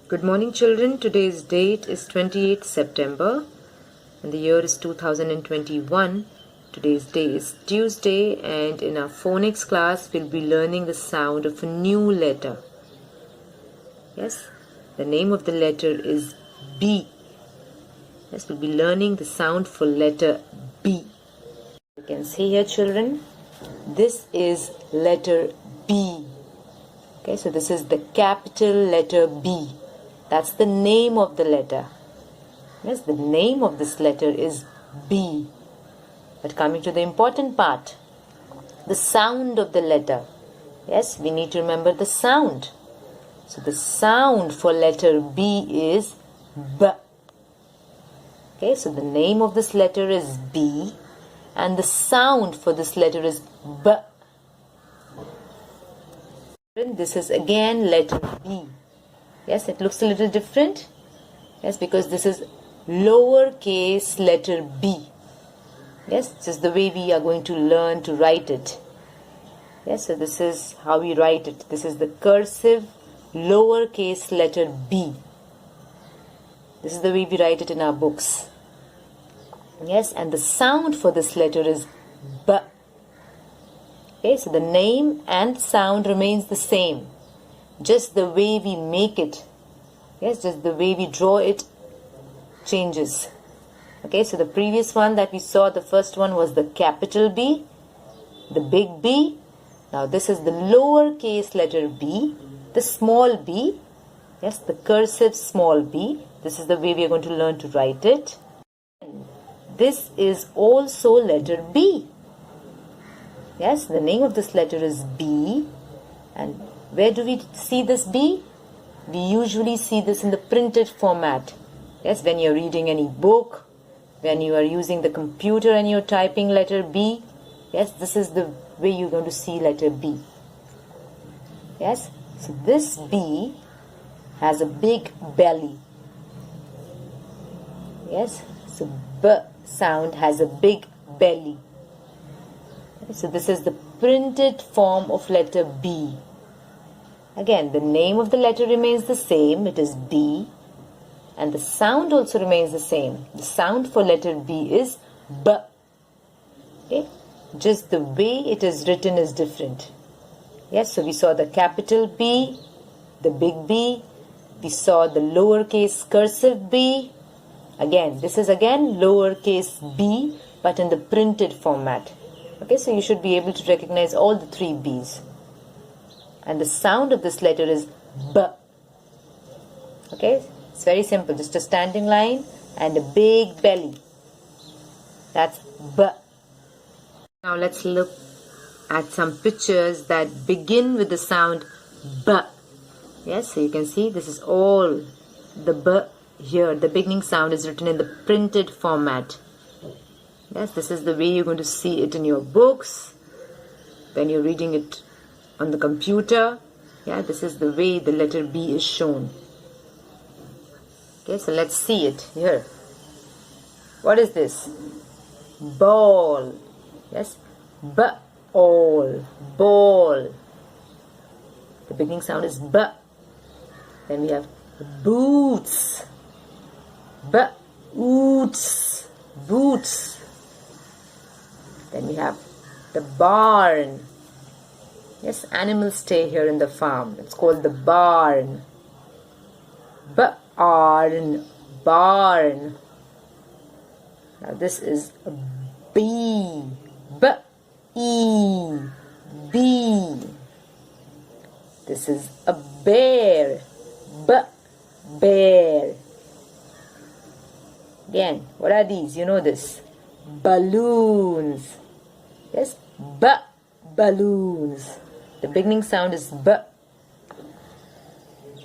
Good morning, children. Today's date is 28th September and the year is 2021. Today's day is Tuesday, and in our phonics class we'll be learning the sound of a new letter. Yes, the name of the letter is B. Yes, we'll be learning the sound for letter B. You can see here, children, this is letter B. Okay, so this is the capital letter B. That's the name of the letter. Yes, the name of this letter is B. But coming to the important part, the sound of the letter. Yes, we need to remember the sound. So the sound for letter B is B. Okay, so the name of this letter is B and the sound for this letter is B. This is again letter B. Yes, it looks a little different. Yes, because this is lowercase letter B. Yes, this is the way we are going to learn to write it. Yes, so this is how we write it. This is the cursive lowercase letter B. This is the way we write it in our books. Yes, and the sound for this letter is B. Okay, so the name and sound remains the same. Just the way we make it, yes, just the way we draw it changes. Okay, so the previous one that we saw, the first one was the capital B, the big B. Now this is the lowercase letter b, the small b, yes, the cursive small b. This is the way we are going to learn to write it. This is also letter B. Yes, the name of this letter is B. And where do we see this B? We usually see this in the printed format. Yes, when you're reading any book, when you are using the computer and you're typing letter B. Yes, this is the way you're going to see letter B. Yes, so this B has a big belly. Yes, so B sound has a big belly. So this is the printed form of letter B. Again, the name of the letter remains the same. It is B. And the sound also remains the same. The sound for letter B is B. Okay? Just the way it is written is different. Yes, so we saw the capital B, the big B. We saw the lowercase cursive B. Again, this is again lowercase b, but in the printed format. Okay, so you should be able to recognize all the three B's. And the sound of this letter is B. Okay, it's very simple. Just a standing line and a big belly. That's B. Now let's look at some pictures that begin with the sound B. Yes, so you can see this is all the B here. The beginning sound is written in the printed format. Yes, this is the way you're going to see it in your books, when you're reading it on the computer. Yeah, this is the way the letter B is shown. Okay, so let's see it here. What is this? Ball. Yes, B-all, ball. The beginning sound is B. Then we have boots. B-oots, boots. Then we have the barn. Yes, animals stay here in the farm. It's called the barn. Barn, barn. Now this is a bee. B-E, bee. This is a bear. Bear. Again, what are these? You know this. Balloons. Yes, balloons. The beginning sound is B.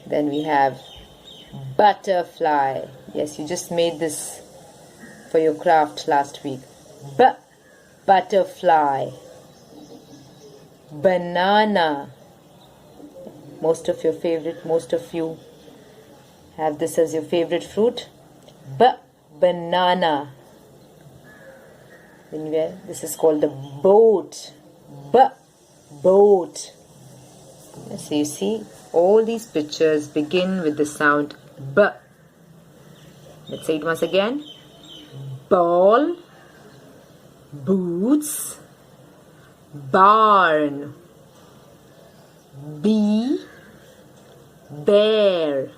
Then we have butterfly. Yes, you just made this for your craft last week. Butterfly. Banana. Most of you have this as your favorite fruit. Banana. This is called the boat. Boat. So you see, all these pictures begin with the sound B. Let's say it once again. Ball, boots, barn, bee, bear,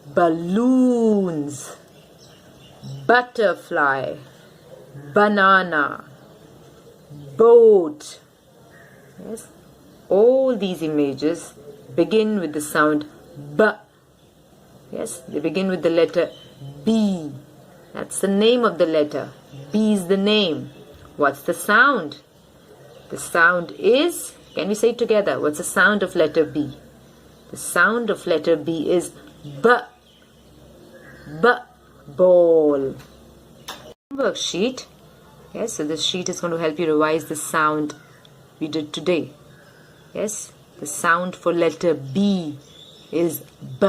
balloons, butterfly, banana, boat. Yes, all these images begin with the sound B. Yes, they begin with the letter B. That's the name of the letter. B is the name. What's the sound? The sound is, can we say it together? What's the sound of letter B? The sound of letter B is B. B. Ball. Worksheet. Yes, so this sheet is going to help you revise the sound we did today. Yes, the sound for letter B is B.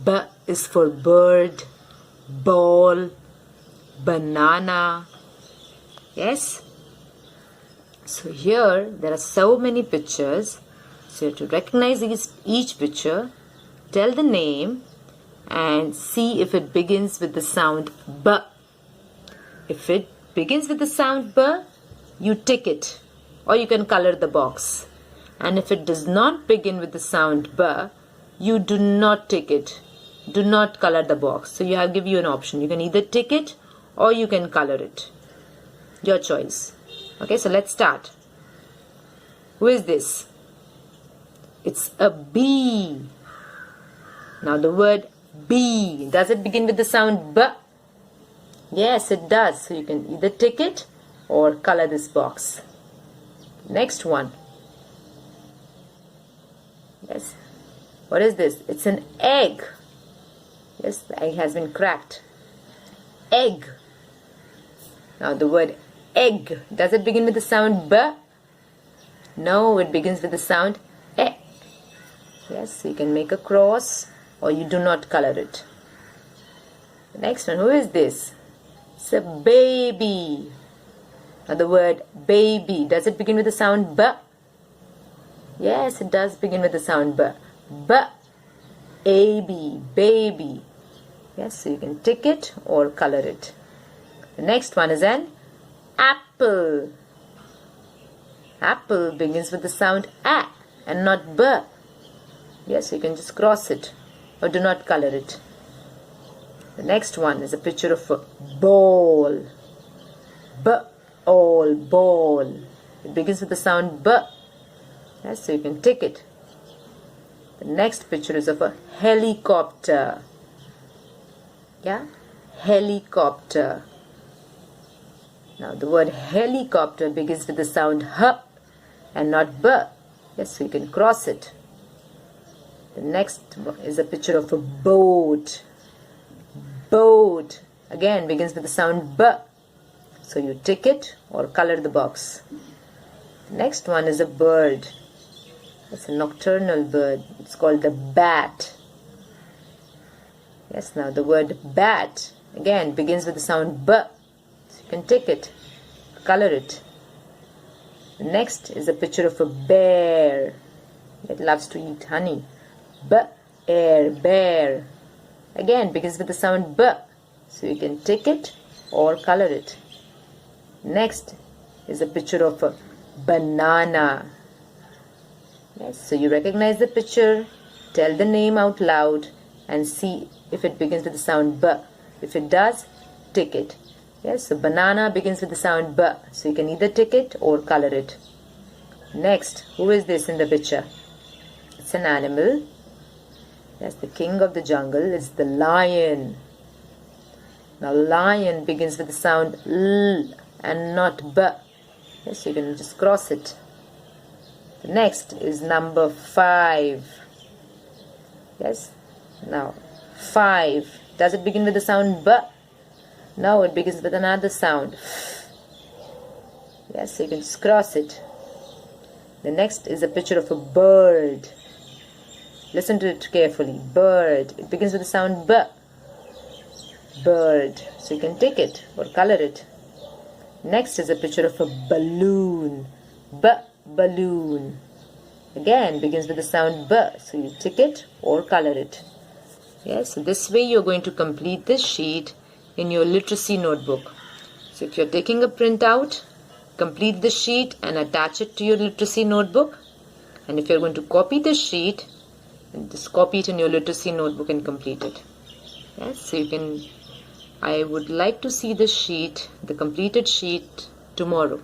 B is for bird, ball, banana. Yes. So here there are so many pictures. So you have to recognize each picture, tell the name, and see if it begins with the sound B. If it begins with the sound B, you tick it, or you can color the box. And if it does not begin with the sound B, you do not tick it. Do not color the box. So I give you an option. You can either tick it or you can color it. Your choice. Okay, so let's start. Who is this? It's a bee. Now the word bee, does it begin with the sound B? Yes, it does. So you can either tick it or color this box. Next one. Yes. What is this? It's an egg. Yes, the egg has been cracked. Egg. Now the word egg, does it begin with the sound B? No, it begins with the sound E. Yes, so you can make a cross or you do not color it. The next one, who is this? It's a baby. Now the word baby, does it begin with the sound B? Yes, it does begin with the sound B. B. A-B, baby. Yes, so you can tick it or color it. The next one is an apple. Apple begins with the sound A and not B. Yes, you can just cross it or do not color it. The next one is a picture of a ball. B-all, ball. It begins with the sound B. Yes, so you can tick it. The next picture is of a helicopter. Yeah, helicopter. Now the word helicopter begins with the sound H and not B. Yes, so you can cross it. The next is a picture of a boat. Boat again begins with the sound B. So you tick it or color the box. The next one is a bird. It's a nocturnal bird. It's called the bat. Yes, now the word bat again begins with the sound B. So you can tick it, color it. The next is a picture of a bear. It loves to eat honey. B-air, bear. Again begins with the sound B. So you can tick it or color it. Next is a picture of a banana. Yes, so you recognize the picture, tell the name out loud and see if it begins with the sound B. If it does, tick it. Yes, so banana begins with the sound B. So you can either tick it or color it. Next, who is this in the picture? It's an animal. Yes, the king of the jungle is the lion. Now lion begins with the sound L and not B. Yes, so you can just cross it. The next is number 5. Yes, now 5. Does it begin with the sound B? No, it begins with another sound. Yes, so you can just cross it. The next is a picture of a bird. Listen to it carefully. Bird. It begins with the sound B. Bird. So you can tick it or color it. Next is a picture of a balloon. B. Balloon. again begins with the sound B. So you tick it or color it. Yes, so this way you're going to complete this sheet in your literacy notebook. So if you're taking a printout, complete the sheet and attach it to your literacy notebook. And if you're going to copy this sheet, just copy it in your literacy notebook and complete it. Yes, so you can, I would like to see this sheet, the completed sheet, tomorrow.